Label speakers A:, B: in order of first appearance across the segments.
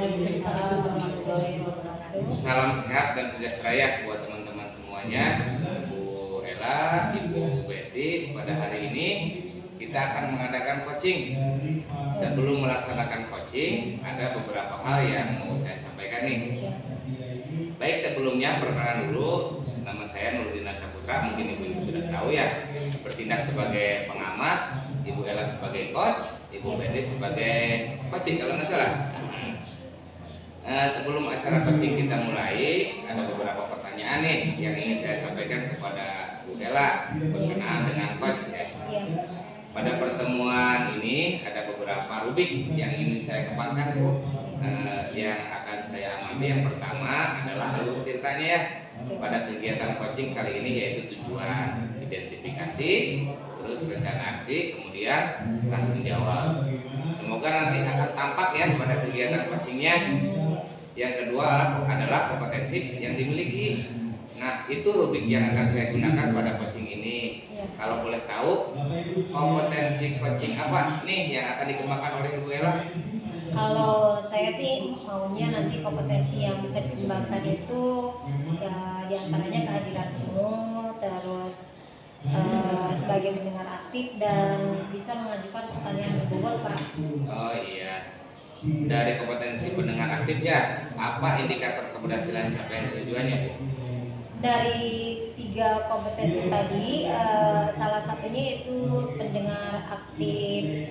A: Waalaikumsalam warahmatullahi wabarakatuh.
B: Salam sehat dan sejahtera ya buat teman-teman semuanya. Bu Ella, Ibu Betty, pada hari ini kita akan mengadakan coaching. Sebelum melaksanakan coaching, ada beberapa hal yang mau saya sampaikan nih. Baik, sebelumnya perkenalan dulu. Nama saya Nurdin Saputra, mungkin ibu-ibu sudah tahu ya. Bertindak sebagai pengamat, Ibu Ella sebagai coach, Ibu Betty sebagai coaching kalau nggak salah. Sebelum acara coaching kita mulai, ada beberapa pertanyaan nih yang ingin saya sampaikan kepada Bu Ella berkenaan dengan coach ya. Pada pertemuan ini ada beberapa rubik yang ingin saya kembangkan Bu. Yang akan saya amati yang pertama adalah alur ceritanya ya pada kegiatan coaching kali ini, yaitu tujuan, identifikasi, terus rencana aksi, kemudian tanggung jawab. Semoga nanti akan tampak ya pada kegiatan coachingnya. Yang kedua adalah kompetensi yang dimiliki. Nah, itu rubrik yang akan saya gunakan pada coaching ini. Kalau boleh tahu, kompetensi coaching apa nih yang akan dikembangkan oleh Ibu Ella?
A: Kalau saya sih maunya nanti kompetensi yang bisa dikembangkan itu ya diantaranya kehadiranmu, terus sebagai pendengar aktif dan bisa mengajukan pertanyaan ke Google, Pak.
B: Oh iya. Dari kompetensi pendengar aktif ya, apa indikator keberhasilan capaian tujuannya, Bu?
A: Dari 3 kompetensi tadi, salah satunya itu pendengar aktif,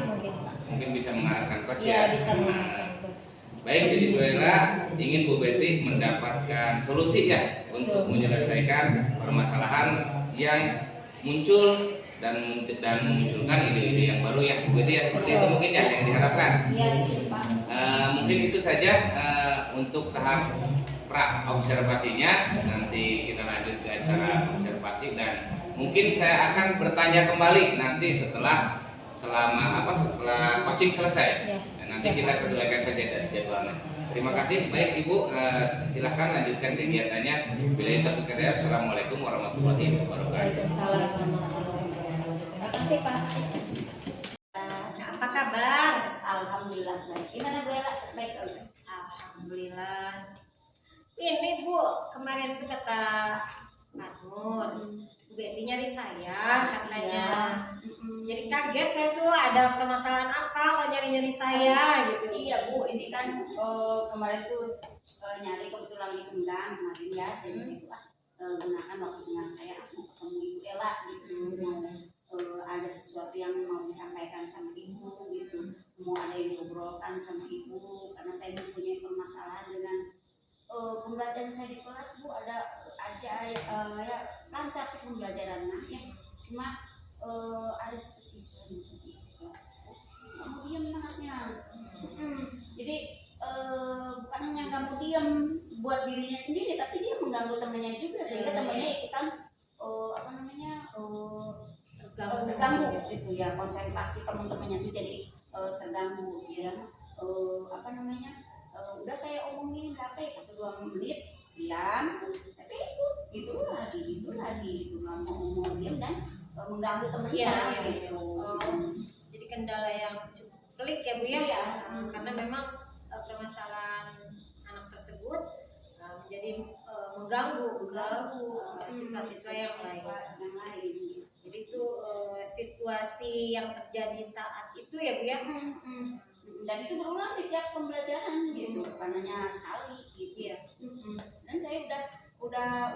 A: mungkin, Pak.
B: Mungkin bisa mengarahkan coach
A: Ya,
B: ya.
A: bisa mengarahkan coach.
B: Baik, di situ Ella ingin Bu Betty mendapatkan solusi ya untuk menyelesaikan permasalahan yang muncul dan memunculkan ide-ide yang baru ya Bu Betty ya, seperti itu mungkin ya yang diharapkan.
A: Iya, Pak.
B: Mungkin itu saja untuk tahap pra observasinya. Nanti kita lanjut ke acara observasi dan mungkin saya akan bertanya kembali nanti setelah coaching selesai.
A: Ya,
B: Nanti kita sesuaikan saja jadwalnya. Terima kasih. Baik Ibu, silahkan lanjutkan kegiatannya. Bila itu berkata, Assalamualaikum warahmatullahi wabarakatuh.
A: Waalaikumsalam warahmatullahi wabarakatuh. Terima kasih, Pak. Apa kabar?
C: Alhamdulillah baik. Gimana Bu Ella? Baik.
A: Alhamdulillah. Ini Bu, kemarin tuh kata Pak Nur, Bu Betty nyari saya katanya. Jadi kaget saya tuh, ada permasalahan apa kok nyari-nyari saya gitu.
C: Iya Bu, ini kan kemarin tuh nyari kebetulan lagi senggang kemarin ya, saya gunakan waktu senggang saya mau ketemu Ibu Ella gitu. Ada sesuatu yang mau disampaikan sama Ibu gitu, mau ada yang diobrolkan sama Ibu karena saya mempunyai permasalahan dengan pembelajaran saya di kelas Bu. Ada aja ya lancar sih pembelajarannya ya, cuma ada satu siswa di kelas nggak mau diam anaknya. Jadi bukan hanya nggak mau diam buat dirinya sendiri, tapi dia mengganggu temannya juga sehingga temannya ikutan terganggu gitu ya, konsentrasi teman-temannya itu jadi terganggu ya. Udah saya omongin HP 1-2 menit diam, tapi itu gitu lagi nggak mau diam dan mengganggu temannya gitu.
A: Jadi kendala yang cukup pelik ya Bu ya.
C: Iya.
A: Karena memang permasalahan anak tersebut menjadi mengganggu siswa-siswa yang lain. Jadi itu situasi yang terjadi saat itu ya Bu ya.
C: Dan itu berulang di tiap pembelajaran gitu, bukan hanya sekali gitu.
A: Iya.
C: Dan saya udah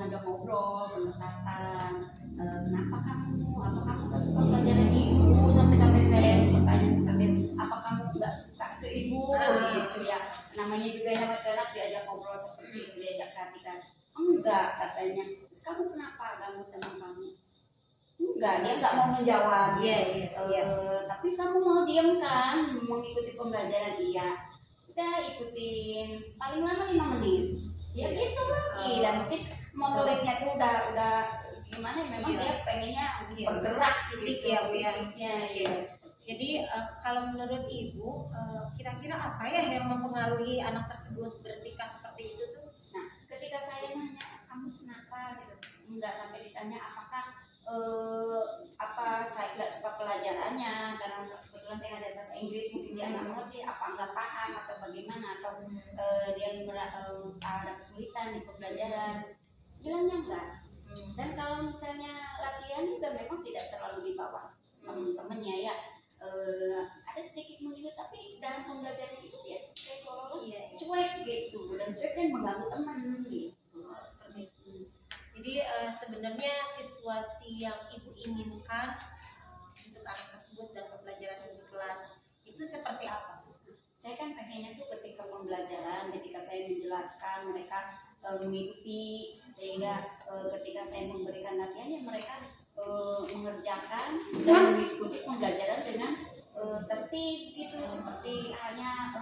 C: ngajak ngobrol, pendekatan. Kenapa apa kamu gak suka pelajaran Ibu, sampai saya bertanya seperti apa kamu gak suka ke Ibu gitu ya. Namanya juga anak diajak ngobrol seperti itu, diajak perhatikan. Enggak katanya. Terus kamu kenapa ganggu teman kamu? Enggak, dia nggak mau menjawab.
A: Iya.
C: Tapi kamu mau diam kan, mengikuti pembelajaran? Iya. Udah ikutin, paling lama 5 menit. Ya gitu lagi. Dan mungkin motoriknya tuh udah gimana? Memang dia pengennya bergerak
A: fisik
C: gitu,
A: ya Bu ya.
C: fisiknya ya.
A: Jadi kalau menurut Ibu, kira-kira apa ya yang mempengaruhi anak tersebut bertingkah seperti itu tuh?
C: Nah, ketika saya nanya kamu kenapa gitu, nggak sampai ditanya apakah saya nggak suka pelajarannya karena kebetulan kebetulan saya ngajar bahasa Inggris, mungkin dia nggak mengerti apa nggak paham atau bagaimana, atau dia ada kesulitan di pembelajaran, bilangnya enggak. Dan kalau misalnya latihan juga memang tidak terlalu di bawah teman-temannya ya, ada sedikit menggigit, tapi dalam pembelajaran itu dia kayak seolah-olah cuek gitu, dan cuek dan mengganggu teman gitu.
A: Seperti itu. Jadi sebenarnya situasi yang ibu inginkan untuk anak tersebut dan pembelajaran di kelas itu seperti apa?
C: Saya kan pengennya tuh ketika pembelajaran, ketika saya menjelaskan mereka mengikuti, sehingga ketika saya memberikan latihan ya mereka mengerjakan dan mengikuti pembelajaran dengan tertib gitu, seperti halnya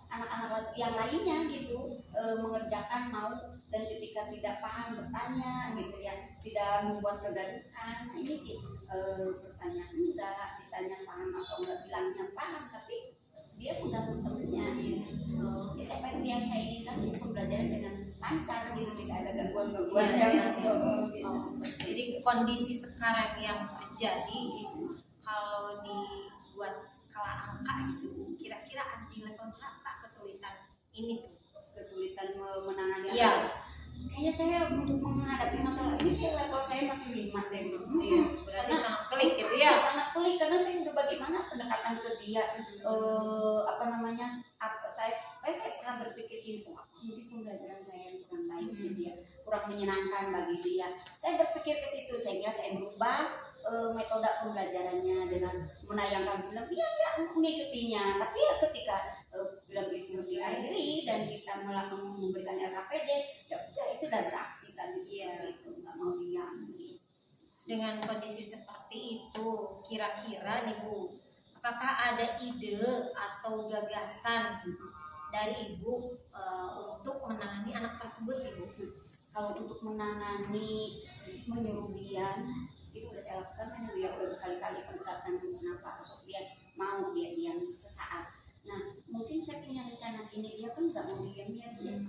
C: anak-anak yang lainnya gitu, mengerjakan mau, dan ketika tidak paham bertanya gitu ya, tidak membuat kegaduhan. Nah ini sih pertanyaan, enggak ditanya paham atau enggak, bilangnya paham tapi dia mengganggu temennya gitu. Ya yang saya inginkan sih pembelajaran dengan lancar gitu, tidak ada gangguan-gangguan gitu.
A: Jadi kondisi sekarang yang terjadi itu kalau dibuat skala angka gitu, kira-kira di level berapa kesulitan ini tuh?
C: Kesulitan menangani
A: Iya.
C: kayaknya saya untuk menghadapi masalah ini kayak level saya masih 5 deh.
A: Iya, berarti sangat pelik gitu ya.
C: Sangat pelik karena saya udah bagaimana pendekatan ke dia, saya pernah berpikir gini, mungkin pembelajaran saya yang kurang baik di dia, kurang menyenangkan bagi dia. Saya berpikir ke situ sehingga saya berubah metode pembelajarannya dengan menayangkan film. Iya dia mengikutinya, tapi ya ketika film itu diakhiri dan kita memberikan LKPD, ya udah itu udah beraksi tadi seperti itu, nggak mau diam gitu.
A: Dengan kondisi seperti itu, kira-kira nih Bu, apakah ada ide atau gagasan dari Ibu untuk menangani anak tersebut Ibu?
C: Kalau untuk menangani menyuruh dia, itu udah saya lakukan kan, dia udah berkali-kali pendekatan, kenapa besok dia mau dia diam sesaat. Nah mungkin saya punya rencana gini, dia kan nggak mau diam ya dia.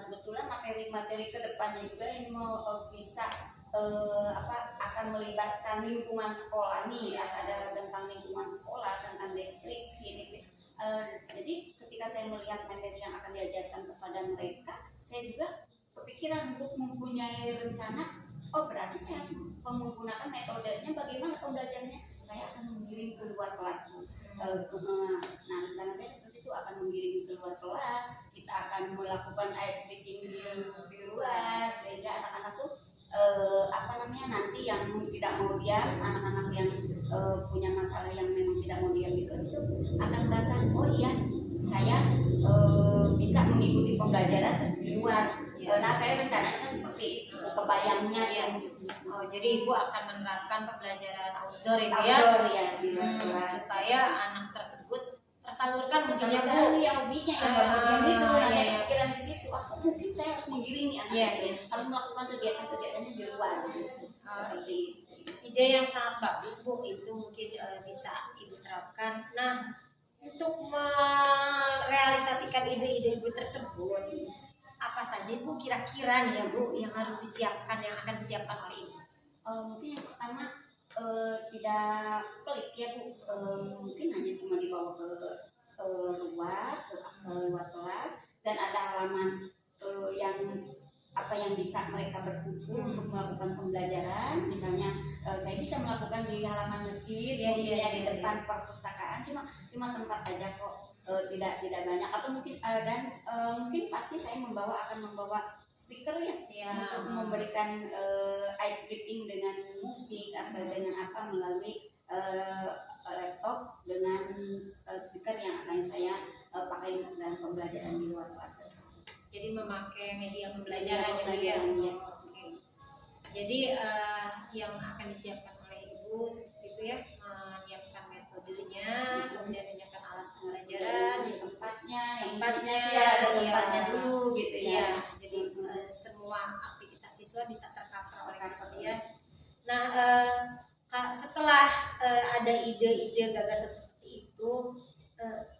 C: Kebetulan materi-materi kedepannya juga yang mau bisa akan melibatkan lingkungan sekolah nih, ada tentang lingkungan sekolah, tentang deskripsi gitu. Jadi ketika saya melihat materi yang akan diajarkan kepada mereka, saya juga kepikiran untuk mempunyai rencana, berarti saya harus menggunakan metodenya bagaimana pembelajarannya. Saya akan mengirim ke luar kelas. Nah rencana saya seperti itu, akan mengirim ke luar kelas, kita akan melakukan ice breaking di luar, sehingga anak-anak tuh nanti yang tidak mau diam, anak-anak yang punya masalah yang memang tidak mau diam di kelas itu akan merasa, oh iya saya bisa mengikuti pembelajaran di luar. Nah saya rencananya seperti itu, kebayangnya ya.
A: Jadi Ibu akan menerapkan pembelajaran outdoor ya,
C: outdoor ya di luar kelas,
A: supaya anak tersebut tersalurkan hobinya Bu.
C: Iya hobinya yang bagian itu. Nah saya pikiran di situ, mungkin saya harus menggiringi anak harus melakukan kegiatan-kegiatannya di luar. Seperti
A: ide yang sangat bagus Bu, itu mungkin bisa Ibu terapkan. Nah untuk merealisasikan ide-ide Ibu tersebut, apa saja Bu kira-kira nih ya Bu yang harus disiapkan, yang akan disiapkan oleh Ibu?
C: Mungkin yang pertama tidak pelik ya Bu, mungkin hanya cuma dibawa ke luar kelas, dan ada halaman yang bisa mereka berkumpul untuk melakukan pembelajaran. Misalnya saya bisa melakukan di halaman masjid, di depan perpustakaan, cuma tempat aja kok, tidak banyak, atau mungkin mungkin pasti saya akan membawa speaker ya, untuk memberikan ice breaking dengan musik atau dengan melalui laptop dengan speaker yang akan saya pakai dalam pembelajaran di luar kelas.
A: Jadi memakai media pembelajaran ya. Oke. Jadi yang akan disiapkan oleh Ibu seperti itu ya, menyiapkan metodenya, kemudian menyiapkan alat pembelajaran,
C: tempatnya dulu gitu ya.
A: Jadi semua aktivitas siswa bisa tercover oleh kemudian. Nah setelah ada ide-ide gagasan seperti itu,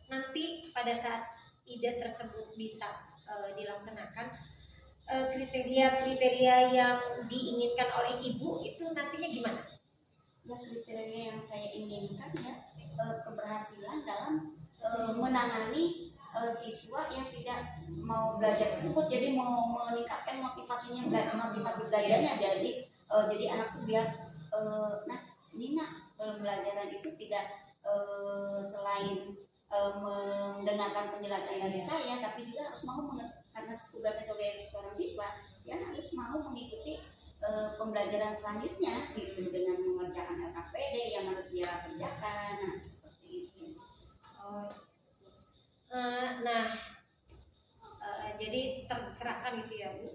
A: nanti pada saat ide tersebut bisa dilaksanakan, kriteria-kriteria yang diinginkan oleh Ibu itu nantinya gimana?
C: Ya kriteria yang saya inginkan ya, keberhasilan dalam menangani siswa yang tidak mau belajar tersebut, jadi mau meningkatkan motivasi belajarnya, jadi anak tuh biar nah ini nak pembelajaran itu tidak selain mendengarkan penjelasan dari saya, tapi juga harus mau karena tugasnya sebagai seorang siswa ya harus mau mengikuti pembelajaran selanjutnya gitu dengan mengerjakan LKPD yang harus dia kerjakan, nah seperti itu.
A: Jadi tercerahkan gitu ya Bu.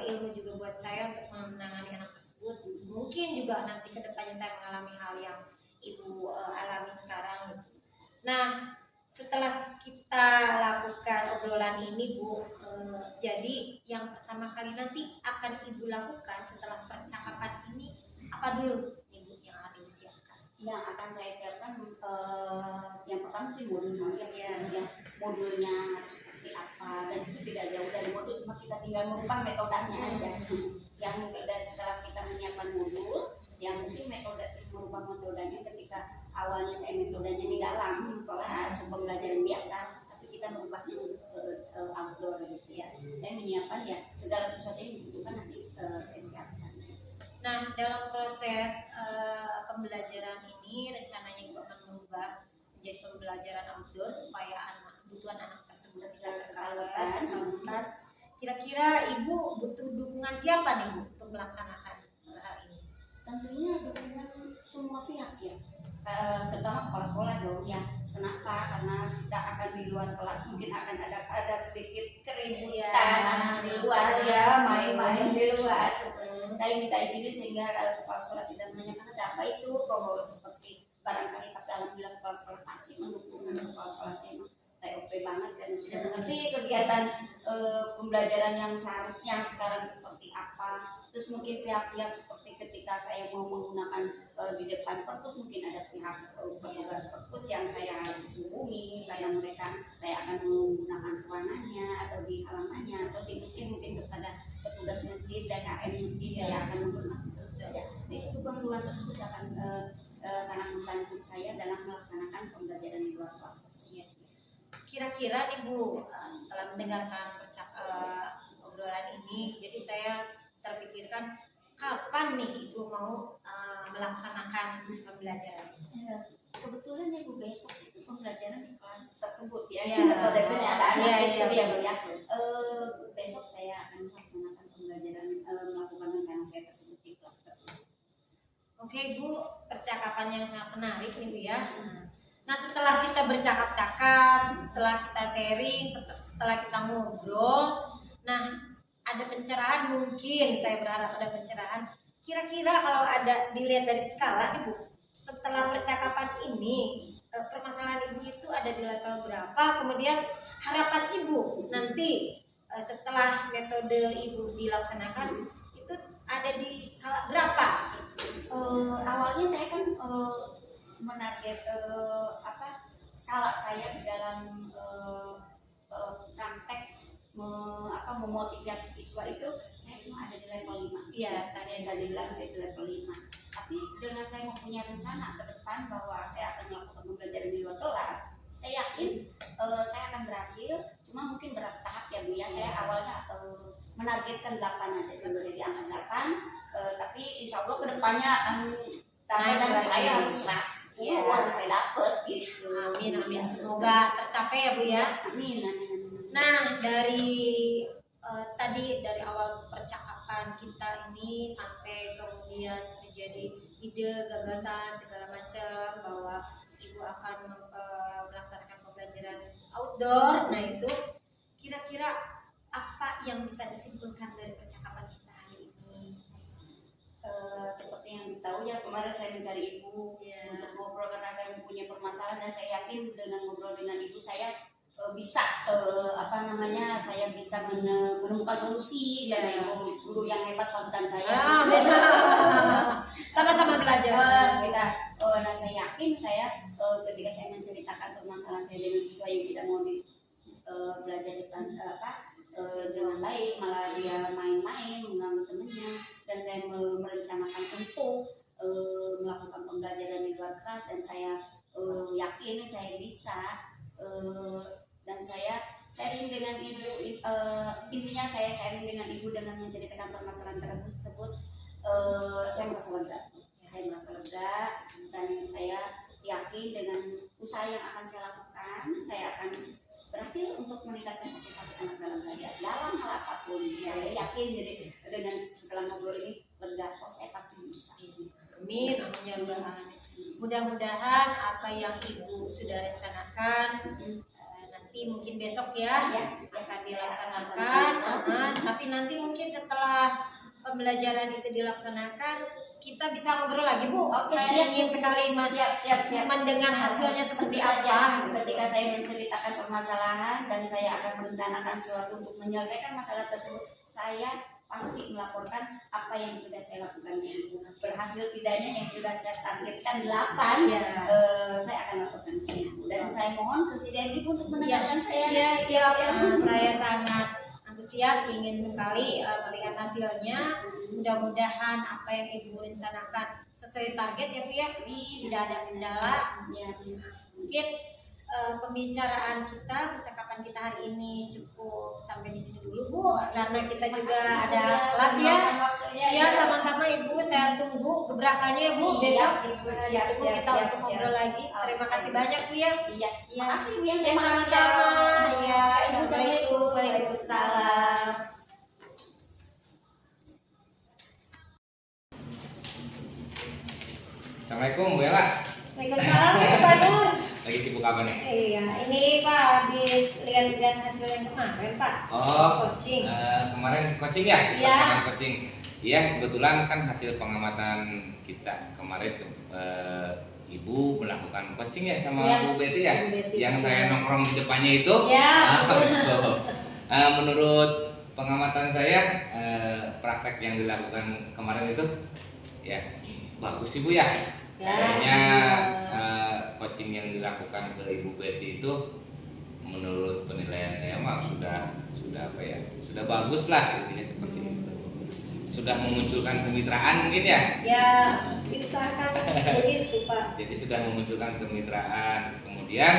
A: Ilmu juga buat saya untuk menangani anak tersebut. Mungkin juga nanti kedepannya saya mengalami hal yang Ibu alami sekarang gitu. Nah, setelah kita lakukan obrolan ini Bu, jadi yang pertama kali nanti akan Ibu lakukan setelah percakapan ini apa dulu Ibu yang akan Ibu siapkan?
C: Yang akan saya siapkan yang pertama itu modul ya. Modulnya harus seperti apa, dan itu tidak jauh dari modul, cuma kita tinggal merubah metodenya aja. Yang setelah kita menyiapkan modul, yang mungkin merubah metodenya ketika awalnya saya metodenya di dalam kelas pembelajaran biasa, tapi kita merubahnya outdoor gitu ya. Saya menyiapkan ya segala sesuatu yang dibutuhkan nanti saya siapkan.
A: Nah, dalam proses pembelajaran ini rencananya Ibu akan mengubah menjadi pembelajaran outdoor supaya kebutuhan anak tersebut bisa tersalurkan. Kira-kira Ibu butuh dukungan siapa nih Bu untuk melaksanakan hal ini?
C: Tentunya dukungan semua pihak ya, terutama kepala sekolah dong ya. Kenapa? Karena kita akan di luar kelas, mungkin akan ada sedikit keributan anak di luar ya, main-main di luar. Saya minta izin sehingga kepala sekolah tidak menanyakan ada apa itu, kalau seperti barangkali, tapi alhamdulillah kepala sekolah pasti mendukung. Kepala sekolah saya TOP banget dan sudah mengerti kegiatan pembelajaran yang seharusnya sekarang seperti apa. Terus mungkin pihak-pihak seperti ketika saya mau menggunakan di depan perpus, mungkin ada pihak petugas perpus yang saya harus hubungi karena mereka saya akan menggunakan ruangannya atau di halamannya atau di masjid, mungkin kepada petugas masjid DKM masjid saya akan menggunakan itu saja. Nah, itu dukungan tersebut akan sangat membantu saya dalam melaksanakan pembelajaran di luar kelas tersebut.
A: Kira-kira nih Bu, setelah mendengarkan obrolan ini, jadi saya terpikirkan kapan nih Ibu mau melaksanakan pembelajaran?
C: Kebetulan ya Bu, besok itu pembelajaran di kelas tersebut ya.
A: Ya.
C: Ada anak-anak itu ya Bu ya.
A: Betul.
C: Besok saya akan melaksanakan pembelajaran, melakukan rencana saya tersebut di kelas tersebut.
A: Oke Bu, percakapan yang sangat menarik nih Bu ya. Nah, setelah kita bercakap-cakap, setelah kita sharing, setelah kita ngobrol, nah ada pencerahan, mungkin saya berharap ada pencerahan. Kira-kira kalau ada dilihat dari skala nih Bu, setelah percakapan ini permasalahan Ibu itu ada di level berapa, kemudian harapan Ibu nanti setelah metode Ibu dilaksanakan itu ada di skala berapa?
C: Awalnya saya kan menarget skala saya di dalam praktek memotivasi siswa itu saya cuma ada di level 5.
A: Iya,
C: tadi bilang saya di level 5. Tapi dengan saya mempunyai rencana ke depan bahwa saya akan melakukan pembelajaran di luar kelas, saya yakin saya akan berhasil. Cuma mungkin bertahap ya Bu ya. Saya awalnya menargetkan 8 aja dulu di angka 8, tapi insya Allah kedepannya akan dan saya harus 100 harus saya dapat gitu.
A: Amin. Semoga tercapai ya Bu ya.
C: Amin.
A: Nah, dari tadi dari awal percakapan kita ini sampai kemudian terjadi ide, gagasan segala macam bahwa Ibu akan melaksanakan pembelajaran outdoor. Nah, itu kira-kira apa yang bisa disimpulkan dari percakapan kita hari ini?
C: Seperti yang ditahu ya, kemarin saya mencari Ibu untuk ngobrol karena saya mempunyai permasalahan, dan saya yakin dengan ngobrol dengan Ibu saya bisa saya bisa menemukan solusi karena Ibu guru yang hebat panutan saya.
A: Sama-sama belajar.
C: Nah saya yakin ketika saya menceritakan permasalahan saya dengan siswa yang tidak mau belajar dengan baik, malah dia main-main mengganggu temannya, dan saya merencanakan untuk melakukan pembelajaran di luar kelas, dan saya yakin saya bisa, dan saya sharing dengan ibu, intinya saya sharing dengan ibu dengan menceritakan permasalahan tersebut. Saya merasa lega dan saya yakin dengan usaha yang akan saya lakukan, saya akan berhasil untuk meningkatkan motivasi anak dalam hal apapun. Saya yakin jadi dengan setelah ngobrol ini lega, saya pasti bisa.
A: Amin, amin ya Rabbal alamin. Mudah-mudahan apa yang Ibu sudah rencanakan nanti mungkin besok ya akan dilaksanakan. Tapi nanti mungkin setelah pembelajaran itu dilaksanakan kita bisa ngobrol lagi Bu.
C: Oke,
A: Saya
C: siap.
A: ingin sekali
C: Siap.
A: mendengar hasilnya seperti
C: Tentu saja,
A: apa.
C: ketika saya menceritakan permasalahan dan saya akan merencanakan sesuatu untuk menyelesaikan masalah tersebut, saya pasti melaporkan apa yang sudah saya lakukan ke Ibu. Berhasil tidaknya yang sudah saya targetkan 8, saya akan laporkan ke Ibu. Dan saya mohon kesediaan Ibu untuk mendengarkan saya.
A: Ya,
C: nanti,
A: siap.
C: ya.
A: Saya sangat antusias ingin sekali melihat hasilnya. Mudah-mudahan apa yang Ibu rencanakan sesuai target ya Bu ya. Tidak ada kendala. Mungkin pembicaraan kita, percakapan kita hari ini cukup sampai di sini dulu Bu, karena kita juga ada kelas ya. Ya, sama-sama Ibu, saya tunggu gebrakannya Bu besok.
C: Siap,
A: Kita untuk ngobrol lagi. Terima kasih banyak Bu ya.
C: Iya,
A: Ya,
C: makasih Bu ya.
A: sama-sama. Ya,
C: Assalamualaikum.
A: Waalaikumsalam.
B: Assalamualaikum Bu Ella.
A: Waalaikumsalam Pak Nur.
B: Lagi sibuk apa nih?
A: Iya, ini Pak habis lihat-lihat hasil yang kemarin Pak. Coaching.
B: Kemarin coaching ya?
A: Iya.
B: Pelaksanaan coaching. Iya, kebetulan kan hasil pengamatan kita kemarin Ibu melakukan coaching ya sama
A: Ya,
B: Bu Betty ya?
A: Bu Betty.
B: Yang saya nongkrong di depannya itu.
A: Ya.
B: Betul. Menurut pengamatan saya, praktek yang dilakukan kemarin itu ya bagus Ibu ya.
A: Ya.
B: Kayaknya coaching yang dilakukan ke Ibu Betty itu menurut penilaian saya mah sudah apa ya, sudah bagus lah, intinya seperti itu. Sudah memunculkan kemitraan mungkin ya.
A: Ya, diusahakan begitu Pak.
B: Jadi sudah memunculkan kemitraan. Kemudian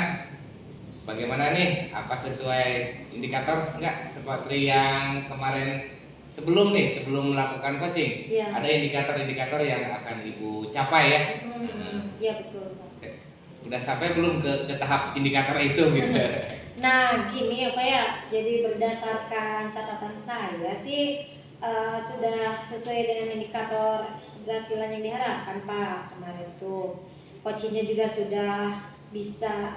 B: bagaimana nih, apa sesuai indikator enggak seperti yang kemarin sebelum melakukan coaching?
A: Ya.
B: Ada indikator-indikator yang akan Ibu capai ya.
A: Iya betul Pak.
B: Udah sampai belum ke tahap indikator itu gitu.
A: Nah gini ya Pak ya, jadi berdasarkan catatan saya sih sudah sesuai dengan indikator keberhasilan yang diharapkan Pak. Kemarin tuh coachingnya juga sudah bisa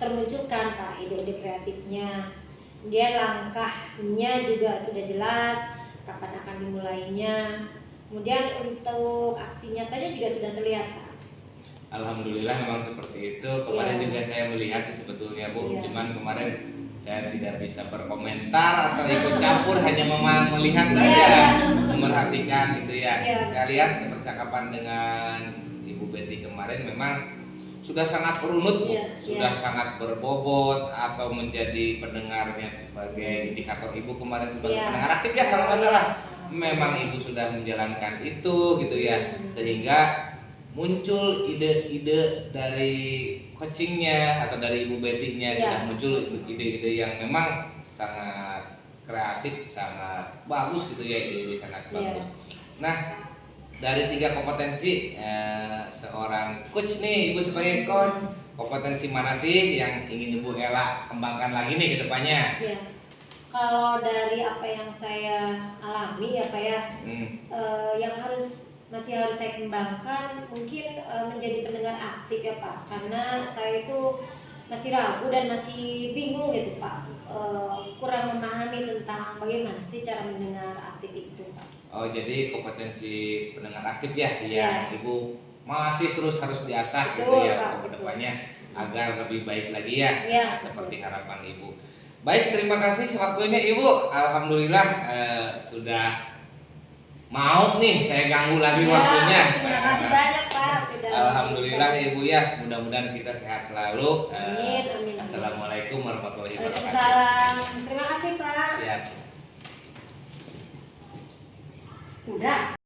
A: termunculkan Pak ide-ide kreatifnya. Kemudian langkahnya juga sudah jelas, kapan akan dimulainya. Kemudian untuk aksi nyatanya juga sudah terlihat Pak.
B: Alhamdulillah memang seperti itu. Kemarin juga saya melihat sih sebetulnya Bu, cuman kemarin saya tidak bisa berkomentar atau ikut campur, hanya melihat saja, memerhatikan gitu ya. Saya lihat percakapan dengan Ibu Betty kemarin memang sudah sangat runut Bu, sudah sangat berbobot, atau menjadi pendengarnya sebagai indikator Ibu kemarin sebagai pendengar aktif ya kalau nggak salah. Memang Ibu sudah menjalankan itu gitu ya, sehingga muncul ide-ide dari coachingnya atau dari Ibu Betty-nya sudah muncul ide-ide yang memang sangat kreatif, sangat bagus gitu ya, ide-ide sangat bagus. Nah, dari 3 kompetensi seorang coach nih, Ibu sebagai coach, kompetensi mana sih yang ingin Ibu Ella kembangkan lagi nih ke depannya?
A: Iya. Kalau dari apa yang saya alami ya Pak ya, yang masih harus saya kembangkan mungkin menjadi pendengar aktif ya Pak, karena saya itu masih ragu dan masih bingung gitu Pak, kurang memahami tentang bagaimana sih cara mendengar aktif itu Pak.
B: Oh, jadi kompetensi pendengar aktif ya, Ibu masih terus harus diasah gitu ya untuk kedepannya agar lebih baik lagi ya, seperti harapan Ibu. Baik, terima kasih waktunya Ibu. Alhamdulillah sudah mau nih saya ganggu lagi waktunya.
A: Terima kasih banyak Pak.
B: Alhamdulillah Ibu ya, mudah-mudahan kita sehat selalu.
A: Amin.
B: Assalamualaikum warahmatullahi wabarakatuh.
A: Waalaikumsalam. Terima kasih Pak.
B: Siap.
A: Udah.